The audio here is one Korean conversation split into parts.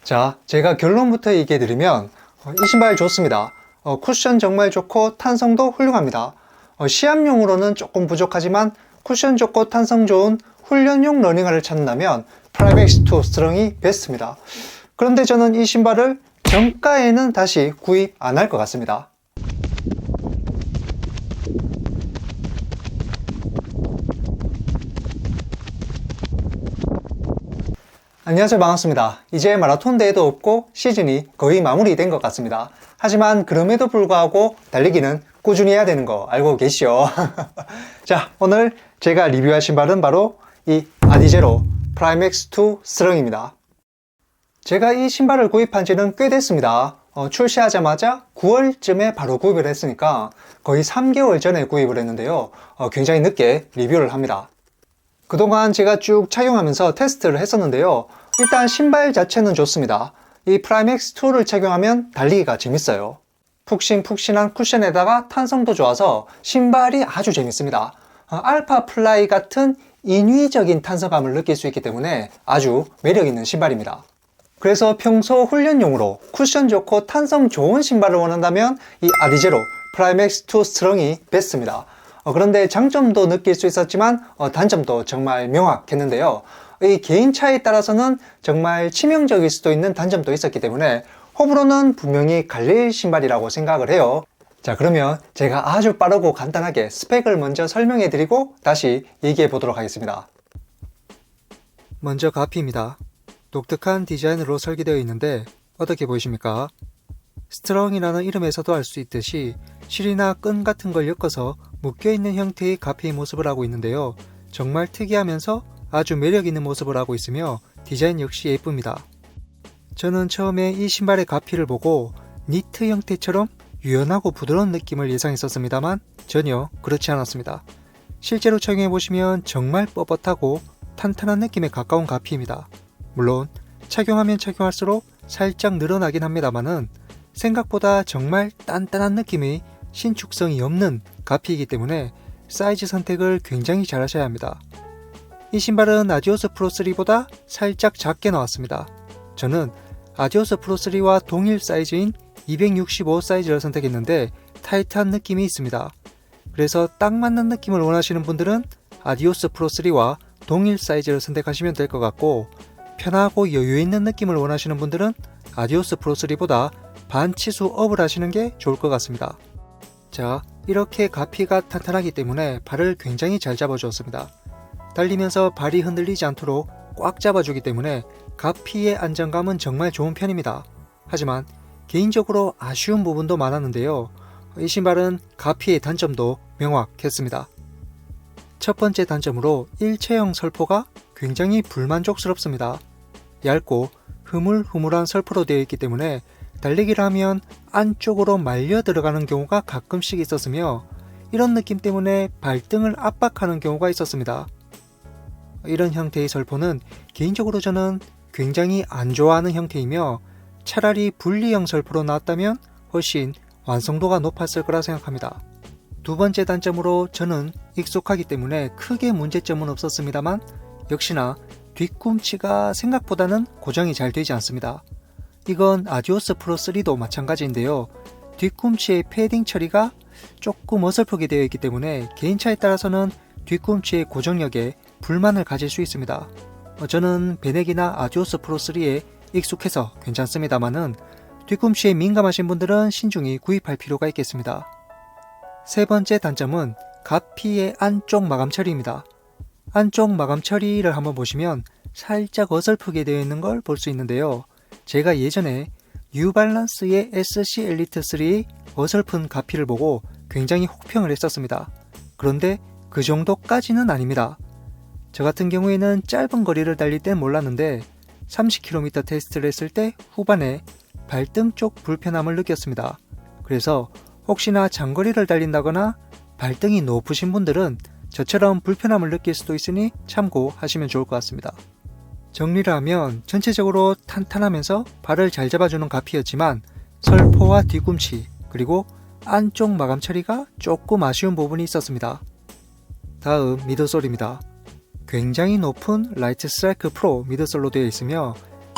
자, 제가 결론부터 얘기해 드리면 이 신발 좋습니다. 쿠션 정말 좋고 탄성도 훌륭합니다. 시합용으로는 조금 부족하지만 쿠션 좋고 탄성 좋은 훈련용 러닝화를 찾는다면 프라이맥스2 스트롱이 베스트입니다. 그런데 저는 이 신발을 정가에는 다시 구입 안 할 것 같습니다. 안녕하세요, 반갑습니다. 이제 마라톤 대회도 없고 시즌이 거의 마무리된 것 같습니다. 하지만 그럼에도 불구하고 달리기는 꾸준히 해야 되는 거 알고 계시죠? 자, 오늘 제가 리뷰할 신발은 바로 이 아디제로 프라이맥스2 스트롱입니다. 제가 이 신발을 구입한 지는 꽤 됐습니다. 출시하자마자 9월쯤에 바로 구입을 했으니까 거의 3개월 전에 구입을 했는데요. 굉장히 늦게 리뷰를 합니다. 그동안 제가 쭉 착용하면서 테스트를 했었는데요. 일단 신발 자체는 좋습니다. 이 프라이맥스2를 착용하면 달리기가 재밌어요. 푹신푹신한 쿠션에다가 탄성도 좋아서 신발이 아주 재밌습니다. 알파 플라이 같은 인위적인 탄성감을 느낄 수 있기 때문에 아주 매력있는 신발입니다. 그래서 평소 훈련용으로 쿠션 좋고 탄성 좋은 신발을 원한다면 이 아디제로 프라이맥스2 스트롱이 베스트입니다. 그런데 장점도 느낄 수 있었지만 단점도 정말 명확했는데요. 이 개인 차에 따라서는 정말 치명적일 수도 있는 단점도 있었기 때문에 호불호는 분명히 갈릴 신발이라고 생각을 해요. 자, 그러면 제가 아주 빠르고 간단하게 스펙을 먼저 설명해 드리고 다시 얘기해 보도록 하겠습니다. 먼저 가피입니다. 독특한 디자인으로 설계되어 있는데 어떻게 보이십니까? 스트롱이라는 이름에서도 알 수 있듯이 실이나 끈 같은 걸 엮어서 묶여있는 형태의 가피의 모습을 하고 있는데요. 정말 특이하면서 아주 매력있는 모습을 하고 있으며 디자인 역시 예쁩니다. 저는 처음에 이 신발의 가피를 보고 니트 형태처럼 유연하고 부드러운 느낌을 예상했었습니다만 전혀 그렇지 않았습니다. 실제로 착용해보시면 정말 뻣뻣하고 탄탄한 느낌에 가까운 가피입니다. 물론 착용하면 착용할수록 살짝 늘어나긴 합니다만은 생각보다 정말 단단한 느낌의 신축성이 없는 가피이기 때문에 사이즈 선택을 굉장히 잘 하셔야 합니다. 이 신발은 아디오스 프로3보다 살짝 작게 나왔습니다. 저는 아디오스 프로3와 동일 사이즈인 265 사이즈를 선택했는데 타이트한 느낌이 있습니다. 그래서 딱 맞는 느낌을 원하시는 분들은 아디오스 프로3와 동일 사이즈를 선택하시면 될 것 같고, 편하고 여유있는 느낌을 원하시는 분들은 아디오스 프로3보다 반 치수 업을 하시는 게 좋을 것 같습니다. 자, 이렇게 가피가 탄탄하기 때문에 발을 굉장히 잘 잡아주었습니다. 달리면서 발이 흔들리지 않도록 꽉 잡아주기 때문에 가피의 안정감은 정말 좋은 편입니다. 하지만 개인적으로 아쉬운 부분도 많았는데요. 이 신발은 가피의 단점도 명확했습니다. 첫 번째 단점으로 일체형 설포가 굉장히 불만족스럽습니다. 얇고 흐물흐물한 설포로 되어 있기 때문에 달리기를 하면 안쪽으로 말려 들어가는 경우가 가끔씩 있었으며, 이런 느낌 때문에 발등을 압박하는 경우가 있었습니다. 이런 형태의 설포는 개인적으로 저는 굉장히 안 좋아하는 형태이며, 차라리 분리형 설포로 나왔다면 훨씬 완성도가 높았을 거라 생각합니다. 두 번째 단점으로 저는 익숙하기 때문에 크게 문제점은 없었습니다만, 역시나 뒤꿈치가 생각보다는 고정이 잘 되지 않습니다. 이건 아디오스 프로3도 마찬가지인데요. 뒤꿈치의 패딩 처리가 조금 어설프게 되어 있기 때문에 개인차에 따라서는 뒤꿈치의 고정력에 불만을 가질 수 있습니다. 저는 베넥이나 아디오스 프로3에 익숙해서 괜찮습니다만은 뒤꿈치에 민감하신 분들은 신중히 구입할 필요가 있겠습니다. 세 번째 단점은 가피의 안쪽 마감 처리입니다. 안쪽 마감 처리를 한번 보시면 살짝 어설프게 되어 있는 걸 볼 수 있는데요. 제가 예전에 뉴발란스의 SC 엘리트 3의 어설픈 가피를 보고 굉장히 혹평을 했었습니다. 그런데 그 정도까지는 아닙니다. 저 같은 경우에는 짧은 거리를 달릴 땐 몰랐는데 30km 테스트를 했을 때 후반에 발등 쪽 불편함을 느꼈습니다. 그래서 혹시나 장거리를 달린다거나 발등이 높으신 분들은 저처럼 불편함을 느낄 수도 있으니 참고하시면 좋을 것 같습니다. 정리를 하면 전체적으로 탄탄하면서 발을 잘 잡아주는 가피였지만 설포와 뒤꿈치 그리고 안쪽 마감 처리가 조금 아쉬운 부분이 있었습니다. 다음 미드솔입니다. 굉장히 높은 라이트 스트라이크 프로 미드솔로 되어 있으며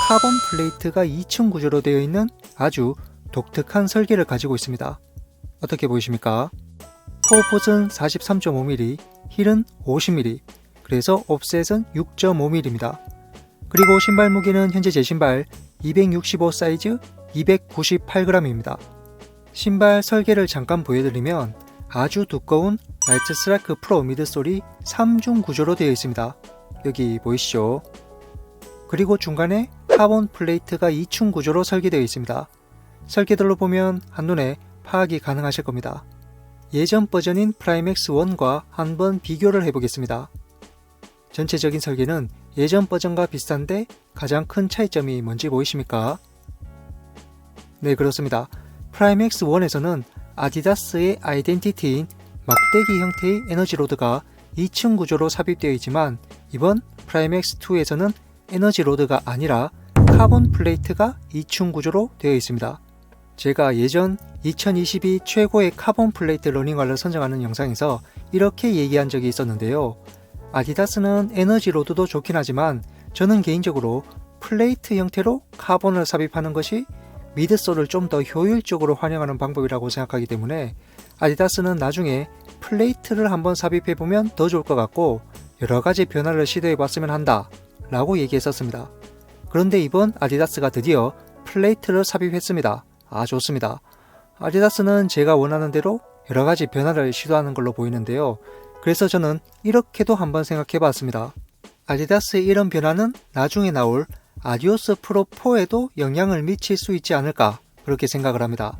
카본 플레이트가 2층 구조로 되어 있는 아주 독특한 설계를 가지고 있습니다. 어떻게 보이십니까? 포포은 43.5mm, 힐은 50mm, 그래서 옵셋은 6.5mm입니다. 그리고 신발 무게는 현재 제 신발 265 사이즈 298g입니다. 신발 설계를 잠깐 보여드리면 아주 두꺼운 라이트 스트라이크 프로 미드솔이 3중 구조로 되어 있습니다. 여기 보이시죠? 그리고 중간에 카본 플레이트가 2층 구조로 설계되어 있습니다. 설계들로 보면 한눈에 파악이 가능하실 겁니다. 예전 버전인 프라임엑스 1과 한번 비교를 해보겠습니다. 전체적인 설계는 예전 버전과 비슷한데 가장 큰 차이점이 뭔지 보이십니까? 네, 그렇습니다. 프라임엑스 1에서는 아디다스의 아이덴티티인 막대기 형태의 에너지 로드가 2층 구조로 삽입되어 있지만 이번 프라임엑스 2에서는 에너지 로드가 아니라 카본 플레이트가 2층 구조로 되어 있습니다. 제가 예전 2022 최고의 카본 플레이트 러닝화를 선정하는 영상에서 이렇게 얘기한 적이 있었는데요. 아디다스는 에너지 로드도 좋긴 하지만 저는 개인적으로 플레이트 형태로 카본을 삽입하는 것이 미드솔을 좀 더 효율적으로 활용하는 방법이라고 생각하기 때문에 아디다스는 나중에 플레이트를 한번 삽입해보면 더 좋을 것 같고 여러가지 변화를 시도해봤으면 한다 라고 얘기했었습니다. 그런데 이번 아디다스가 드디어 플레이트를 삽입했습니다. 좋습니다. 아디다스는 제가 원하는 대로 여러가지 변화를 시도하는 걸로 보이는데요. 그래서 저는 이렇게도 한번 생각해봤습니다. 아디다스의 이런 변화는 나중에 나올 아디오스 프로 4에도 영향을 미칠 수 있지 않을까 그렇게 생각을 합니다.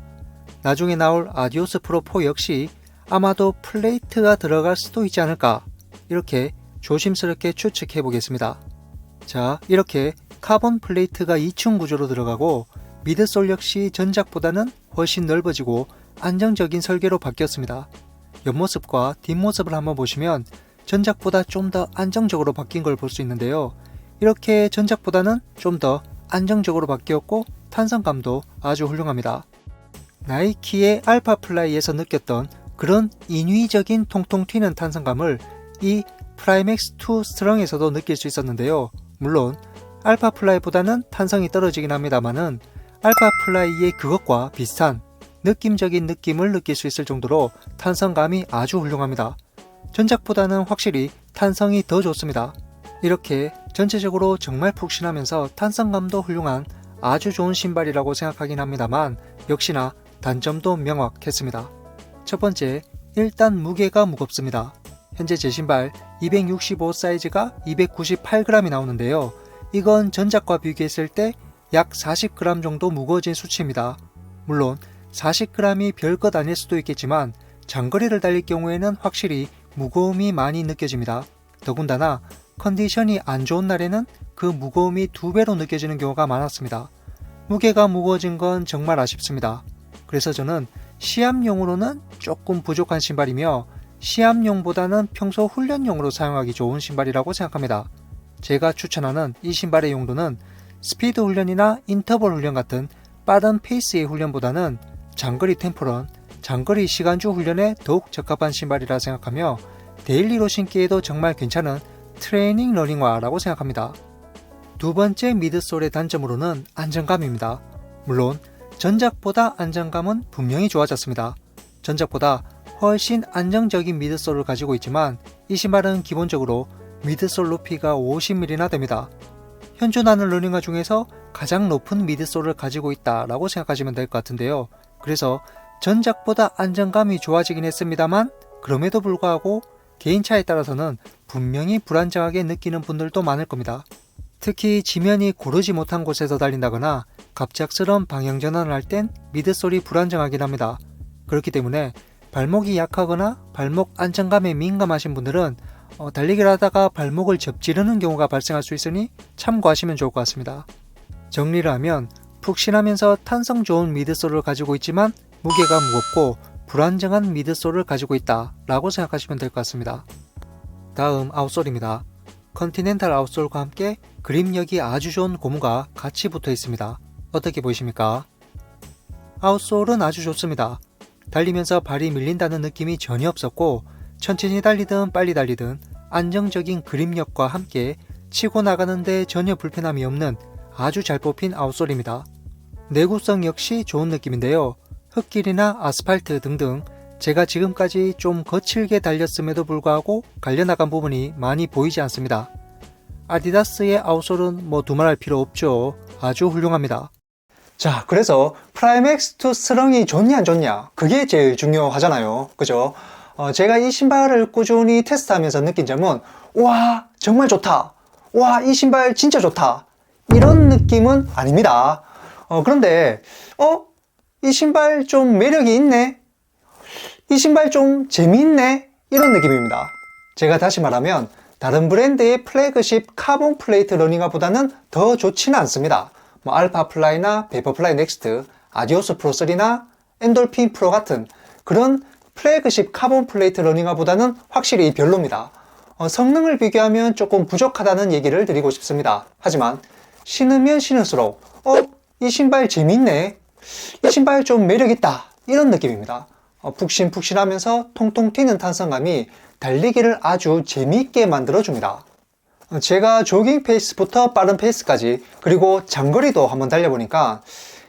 나중에 나올 아디오스 프로 4 역시 아마도 플레이트가 들어갈 수도 있지 않을까 이렇게 조심스럽게 추측해 보겠습니다. 자, 이렇게 카본 플레이트가 2층 구조로 들어가고 미드솔 역시 전작보다는 훨씬 넓어지고 안정적인 설계로 바뀌었습니다. 옆모습과 뒷모습을 한번 보시면 전작보다 좀 더 안정적으로 바뀐 걸 볼 수 있는데요. 이렇게 전작보다는 좀 더 안정적으로 바뀌었고 탄성감도 아주 훌륭합니다. 나이키의 알파플라이에서 느꼈던 그런 인위적인 통통 튀는 탄성감을 이 프라임엑스 2 스트롱에서도 느낄 수 있었는데요. 물론 알파플라이보다는 탄성이 떨어지긴 합니다만은 알파플라이의 그것과 비슷한 느낌적인 느낌을 느낄 수 있을 정도로 탄성감이 아주 훌륭합니다. 전작보다는 확실히 탄성이 더 좋습니다. 이렇게 전체적으로 정말 푹신하면서 탄성감도 훌륭한 아주 좋은 신발이라고 생각하긴 합니다만 역시나 단점도 명확했습니다. 첫 번째, 일단 무게가 무겁습니다. 현재 제 신발 265 사이즈가 298g이 나오는데요. 이건 전작과 비교했을 때 약 40g 정도 무거워진 수치입니다. 물론 40g이 별것 아닐 수도 있겠지만 장거리를 달릴 경우에는 확실히 무거움이 많이 느껴집니다. 더군다나 컨디션이 안 좋은 날에는 그 무거움이 2배로 느껴지는 경우가 많았습니다. 무게가 무거워진 건 정말 아쉽습니다. 그래서 저는 시합용으로는 조금 부족한 신발이며 시합용보다는 평소 훈련용으로 사용하기 좋은 신발이라고 생각합니다. 제가 추천하는 이 신발의 용도는 스피드 훈련이나 인터벌 훈련 같은 빠른 페이스의 훈련보다는 장거리 템포런, 장거리 시간주 훈련에 더욱 적합한 신발이라 생각하며 데일리로 신기에도 정말 괜찮은 트레이닝 러닝화라고 생각합니다. 두 번째 미드솔의 단점으로는 안정감입니다. 물론 전작보다 안정감은 분명히 좋아졌습니다. 전작보다 훨씬 안정적인 미드솔을 가지고 있지만 이 신발은 기본적으로 미드솔 높이가 50mm나 됩니다. 현존하는 러닝화 중에서 가장 높은 미드솔을 가지고 있다라고 생각하시면 될 것 같은데요. 그래서 전작보다 안정감이 좋아지긴 했습니다만 그럼에도 불구하고 개인차에 따라서는 분명히 불안정하게 느끼는 분들도 많을 겁니다. 특히 지면이 고르지 못한 곳에서 달린다거나 갑작스런 방향 전환을 할 땐 미드솔이 불안정하긴 합니다. 그렇기 때문에 발목이 약하거나 발목 안정감에 민감하신 분들은 달리기를 하다가 발목을 접지르는 경우가 발생할 수 있으니 참고하시면 좋을 것 같습니다. 정리를 하면 푹신하면서 탄성 좋은 미드솔을 가지고 있지만 무게가 무겁고 불안정한 미드솔을 가지고 있다 라고 생각하시면 될 것 같습니다. 다음 아웃솔입니다. 컨티넨탈 아웃솔과 함께 그립력이 아주 좋은 고무가 같이 붙어 있습니다. 어떻게 보이십니까? 아웃솔은 아주 좋습니다. 달리면서 발이 밀린다는 느낌이 전혀 없었고 천천히 달리든 빨리 달리든 안정적인 그립력과 함께 치고 나가는데 전혀 불편함이 없는 아주 잘 뽑힌 아웃솔입니다. 내구성 역시 좋은 느낌인데요. 흙길이나 아스팔트 등등 제가 지금까지 좀 거칠게 달렸음에도 불구하고 갈려나간 부분이 많이 보이지 않습니다. 아디다스의 아웃솔은 뭐 두말할 필요 없죠. 아주 훌륭합니다. 자, 그래서 프라임엑스2 스렁이 좋냐 안 좋냐 그게 제일 중요하잖아요. 그죠? 제가 이 신발을 꾸준히 테스트하면서 느낀 점은 와 정말 좋다, 와 이 신발 진짜 좋다 이런 느낌은 아닙니다. 그런데 이 신발 좀 매력이 있네, 이 신발 좀 재미있네 이런 느낌입니다. 제가 다시 말하면 다른 브랜드의 플래그십 카본 플레이트 러닝화보다는 더 좋지는 않습니다. 뭐 알파플라이나 베이퍼플라이 넥스트, 아디오스 프로3나 엔돌핀 프로 같은 그런 플래그십 카본 플레이트 러닝화보다는 확실히 별로입니다. 성능을 비교하면 조금 부족하다는 얘기를 드리고 싶습니다. 하지만 신으면 신을수록 이 신발 재밌네, 이 신발 좀 매력있다 이런 느낌입니다. 푹신푹신하면서 통통 튀는 탄성감이 달리기를 아주 재미있게 만들어줍니다. 제가 조깅 페이스부터 빠른 페이스까지 그리고 장거리도 한번 달려보니까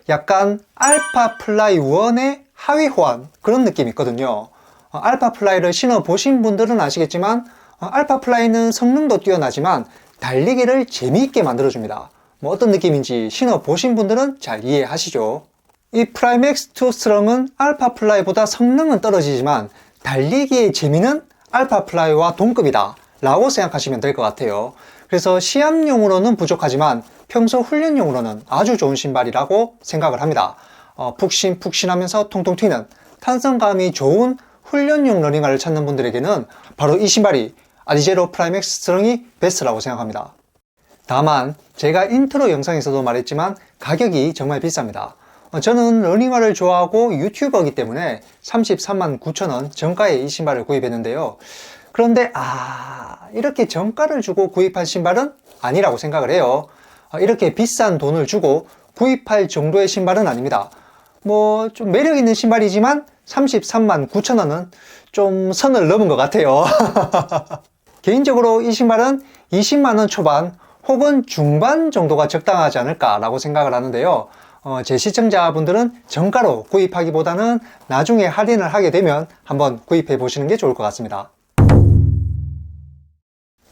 약간 알파플라이 1의 하위 호환 그런 느낌이 있거든요. 알파플라이를 신어보신 분들은 아시겠지만 알파플라이는 성능도 뛰어나지만 달리기를 재미있게 만들어줍니다. 뭐 어떤 느낌인지 신어보신 분들은 잘 이해하시죠. 이 프라임엑스2 스렁은 알파플라이보다 성능은 떨어지지만 달리기의 재미는 알파플라이와 동급이다 라고 생각하시면 될 것 같아요. 그래서 시합용으로는 부족하지만 평소 훈련용으로는 아주 좋은 신발이라고 생각을 합니다. 푹신푹신하면서 통통 튀는 탄성감이 좋은 훈련용 러닝화를 찾는 분들에게는 바로 이 신발이 아디제로 프라임엑스 스렁이 베스트라고 생각합니다. 다만 제가 인트로 영상에서도 말했지만 가격이 정말 비쌉니다. 저는 러닝화를 좋아하고 유튜버이기 때문에 33만 9천원 정가에 이 신발을 구입했는데요. 그런데 이렇게 정가를 주고 구입한 신발은 아니라고 생각을 해요. 이렇게 비싼 돈을 주고 구입할 정도의 신발은 아닙니다. 뭐 좀 매력 있는 신발이지만 33만 9천원은 좀 선을 넘은 것 같아요. 개인적으로 이 신발은 20만원 초반 혹은 중반 정도가 적당하지 않을까 라고 생각을 하는데요. 제 시청자분들은 정가로 구입하기보다는 나중에 할인을 하게 되면 한번 구입해 보시는 게 좋을 것 같습니다.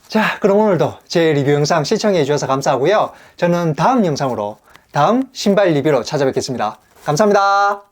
자, 그럼 오늘도 제 리뷰 영상 시청해 주셔서 감사하고요. 저는 다음 영상으로 다음 신발 리뷰로 찾아뵙겠습니다. 감사합니다.